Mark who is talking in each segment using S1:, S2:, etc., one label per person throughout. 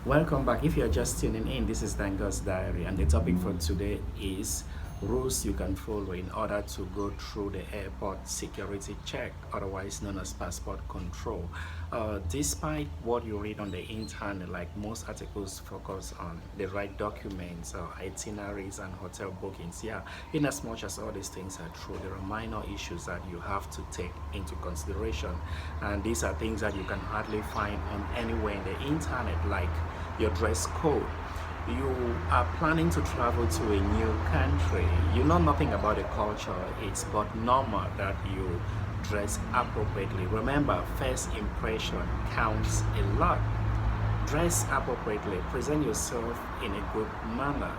S1: Welcome back. If you're just tuning in, this is NDANGOH'S Diary, and the topic for today is rules you can follow in order to go through the airport security check, otherwise known as passport control. Despite what you read on the internet, like most articles focus on the right documents, itineraries, and hotel bookings. Yeah, in as much as all these things are true, there are minor issues that you have to take into consideration, and these are things that you can hardly find on anywhere in the internet, like your dress code. You are planning to travel to a new country. You know nothing about the culture. It's but normal that you dress appropriately. Remember, first impression counts a lot. Dress appropriately, present yourself in a good manner.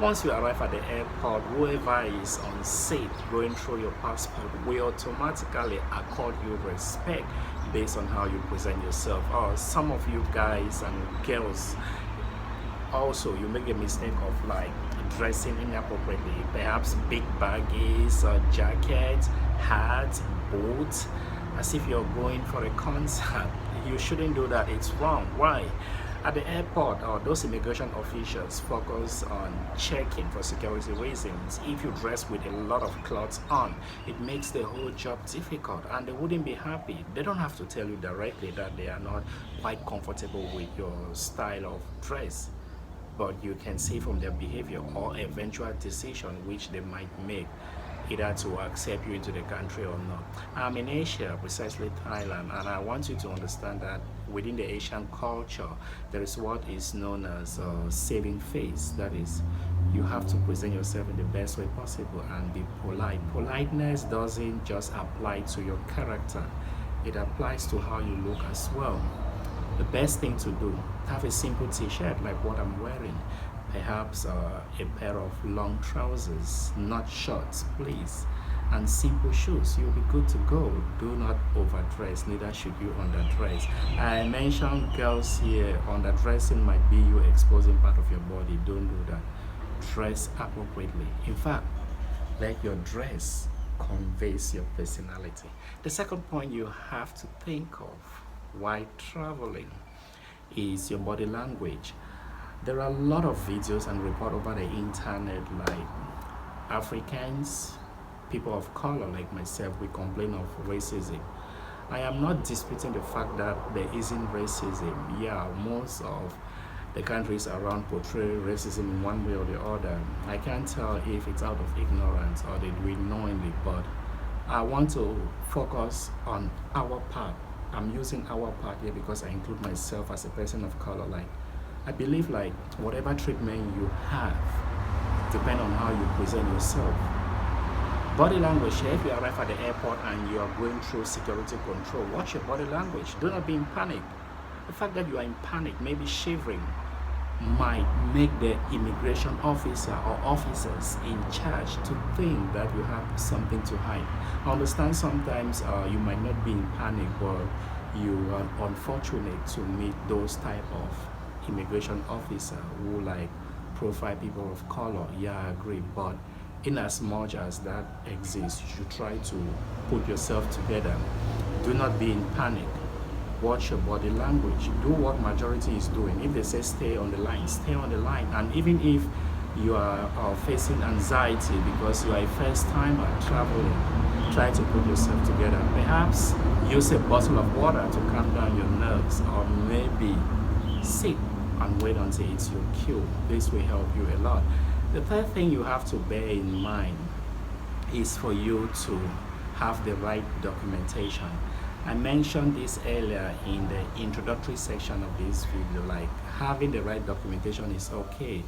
S1: Once you arrive at the airport, whoever is on seat going through your passport will automatically accord you respect based on how you present yourself. Or some of you guys and girls, also you make a mistake of like dressing inappropriately, perhaps big baggies, jackets, hats, boots, as if you're going for a concert. You shouldn't do that. It's wrong. Why? At the airport, those immigration officials focus on checking for security reasons. If you dress with a lot of clothes on, it makes the whole job difficult, and they wouldn't be happy. They don't have to tell you directly that they are not quite comfortable with your style of dress, but you can see from their behavior or eventual decision which they might make, either to accept you into the country or not. I'm in Asia, precisely Thailand, and I want you to understand that within the Asian culture, there is what is known as saving face. That is, you have to present yourself in the best way possible and be polite. Politeness doesn't just apply to your character, it applies to how you look as well. The best thing to do, have a simple t-shirt like what I'm wearing, perhaps a pair of long trousers, not shorts, please, and simple shoes. You'll be good to go. Do not overdress, neither should you underdress. I mentioned girls here. Underdressing might be you exposing part of your body. Don't do that. Dress appropriately. In fact, let your dress conveys your personality. The second point you have to think of while traveling is your body language. There are a lot of videos and report over the internet, like Africans, people of color like myself, we complain of racism. I am not disputing the fact that there isn't racism. Yeah, most of the countries around portray racism in one way or the other. I can't tell if it's out of ignorance or they do it knowingly, but I want to focus on our part. I'm using our part here because I include myself as a person of color. Like, I believe like whatever treatment you have depend on how you present yourself. Body language. If you arrive at the airport and you are going through security control, watch your body language. Do not be in panic. The fact that you are in panic, maybe shivering, might make the immigration officer or officers in charge to think that you have something to hide. I understand sometimes you might not be in panic, but you are unfortunate to meet those type of immigration officer who like profile people of color. Yeah, I agree, but in as much as that exists, you should try to put yourself together. Do not be in panic. Watch your body language. Do what majority is doing. If they say stay on the line, stay on the line. And even if you are facing anxiety because you are a first timer traveling, try to put yourself together. Perhaps use a bottle of water to calm down your nerves, or maybe sit and wait until it's your cue. This will help you a lot. The third thing you have to bear in mind is for you to have the right documentation. I mentioned this earlier in the introductory section of this video, like having the right documentation is okay,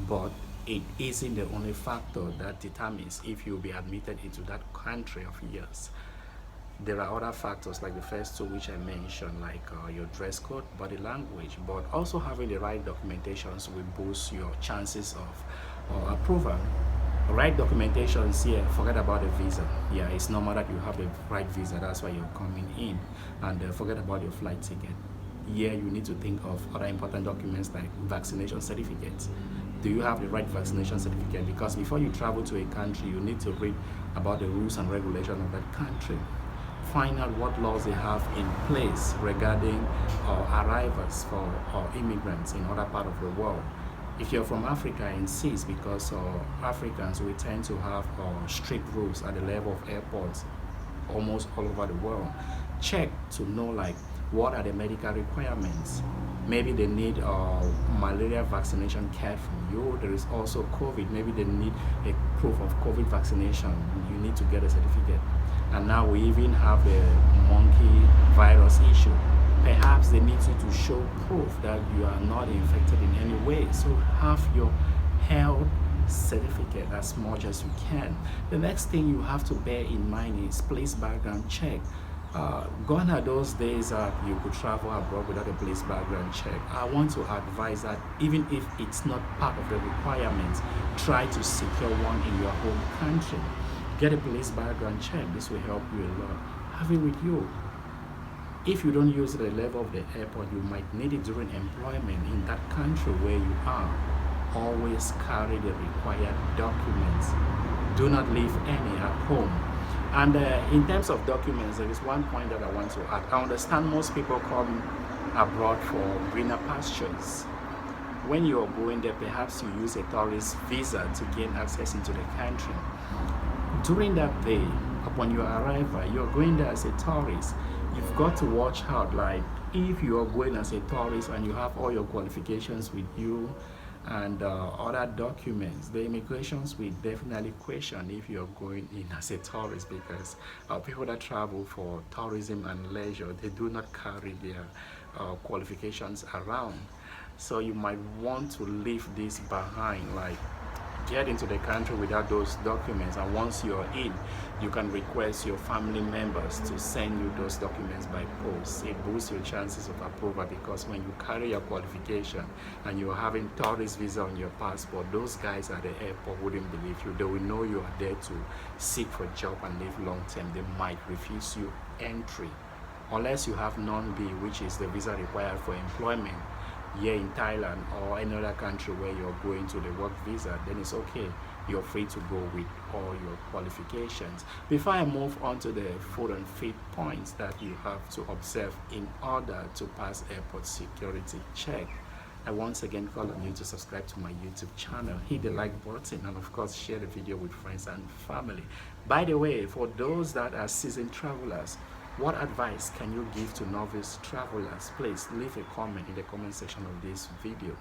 S1: but it isn't the only factor that determines if you'll be admitted into that country of yours. There are other factors like the first two which I mentioned, like your dress code, body language, but also having the right documentations will boost your chances of approval. Right documentations here, forget about the visa. Yeah, it's normal that you have the right visa, that's why you're coming in, and forget about your flight ticket. Here you need to think of other important documents like vaccination certificates. Do you have the right vaccination certificate? Because before you travel to a country, you need to read about the rules and regulations of that country. find out what laws they have in place regarding arrivals for immigrants in other part of the world. If you're from Africa, insist, because Africans, we tend to have strict rules at the level of airports almost all over the world. Check to know like what are the medical requirements. Maybe they need malaria vaccination card from you. There is also COVID. Maybe they need a proof of COVID vaccination. You need to get a certificate. And now we even have the monkey virus issue. Perhaps they need you to show proof that you are not infected in any way. So have your health certificate as much as you can. The next thing you have to bear in mind is police background check. Gone are those days that you could travel abroad without a police background check. I want to advise that even if it's not part of the requirements, try to secure one in your home country. Get a police background check. This will help you a lot. Have it with you. If you don't use it at the level of the airport, you might need it during employment in that country where you are. Always carry the required documents. Do not leave any at home. And in terms of documents, there is one point that I want to add. I understand most people come abroad for greener pastures. When you're going there, perhaps you use a tourist visa to gain access into the country. During that day, upon your arrival, you're going there as a tourist. You've got to watch out, like if you are going as a tourist and you have all your qualifications with you and other documents, the immigrations will definitely question if you're going in as a tourist, because people that travel for tourism and leisure, they do not carry their qualifications around. So you might want to leave this behind, like get into the country without those documents, and once you're in, you can request your family members to send you those documents by post. It boosts your chances of approval, because when you carry your qualification and you're having tourist visa on your passport, those guys at the airport wouldn't believe you. They will know you are there to seek for a job and live long term. They might refuse you entry unless you have non-B, which is the visa required for employment here in Thailand or any other country where you're going to the work visa. Then it's okay, you're free to go with all your qualifications. Before I move on to the 4 and 5 points that you have to observe in order to pass airport security check, I once again call on you to subscribe to my YouTube channel, hit the like button, and of course share the video with friends and family. By the way, for those that are seasoned travelers, what advice can you give to novice travelers? Please leave a comment in the comment section of this video.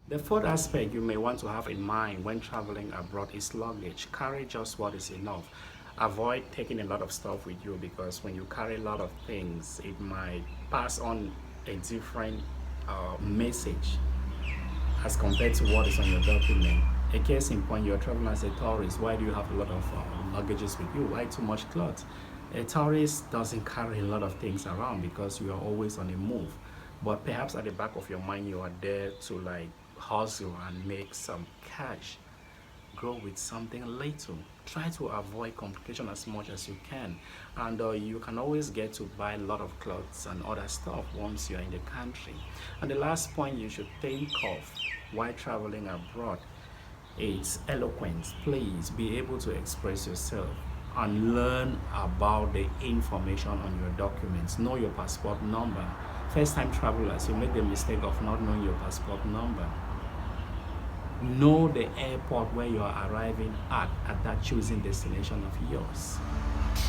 S1: The fourth aspect you may want to have in mind when traveling abroad is luggage. Carry just what is enough. Avoid taking a lot of stuff with you, because when you carry a lot of things, it might pass on a different message as compared to what is on your document. A case in point, you're traveling as a tourist. Why do you have a lot of luggages with you? Why too much clothes? A tourist doesn't carry a lot of things around because you are always on a move. But perhaps at the back of your mind, you are there to like hustle and make some cash. Go with something little. Try to avoid complication as much as you can. And you can always get to buy a lot of clothes and other stuff once you're in the country. And the last point you should think of while traveling abroad is eloquence. Please be able to express yourself and learn about the information on your documents. Know your passport number. First time travelers, you make the mistake of not knowing your passport number. Know the airport where you are arriving at that choosing destination of yours.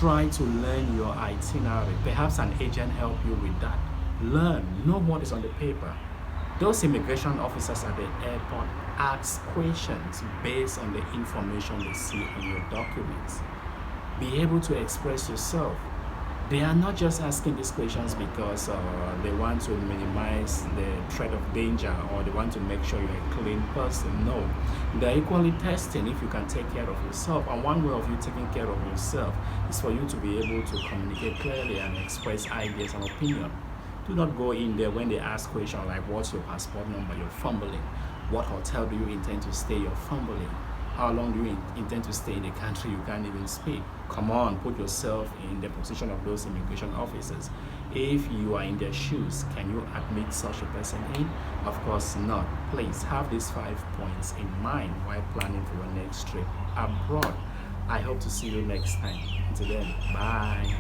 S1: Try to learn your itinerary. Perhaps an agent help you with that. Learn, know what is on the paper. Those immigration officers at the airport ask questions based on the information they see on your documents. Be able to express yourself. They are not just asking these questions because they want to minimize the threat of danger, or they want to make sure you're a clean person. No, they're equally testing if you can take care of yourself. And one way of you taking care of yourself is for you to be able to communicate clearly and express ideas and opinion. Do not go in there when they ask questions like, what's your passport number? You're fumbling. What hotel do you intend to stay? You're fumbling. How long do you intend to stay in the country? You can't even speak. Come on, put yourself in the position of those immigration officers. If you are in their shoes, can you admit such a person in? Of course not. Please have these 5 points in mind while planning for your next trip abroad. I hope to see you next time. Until then, bye.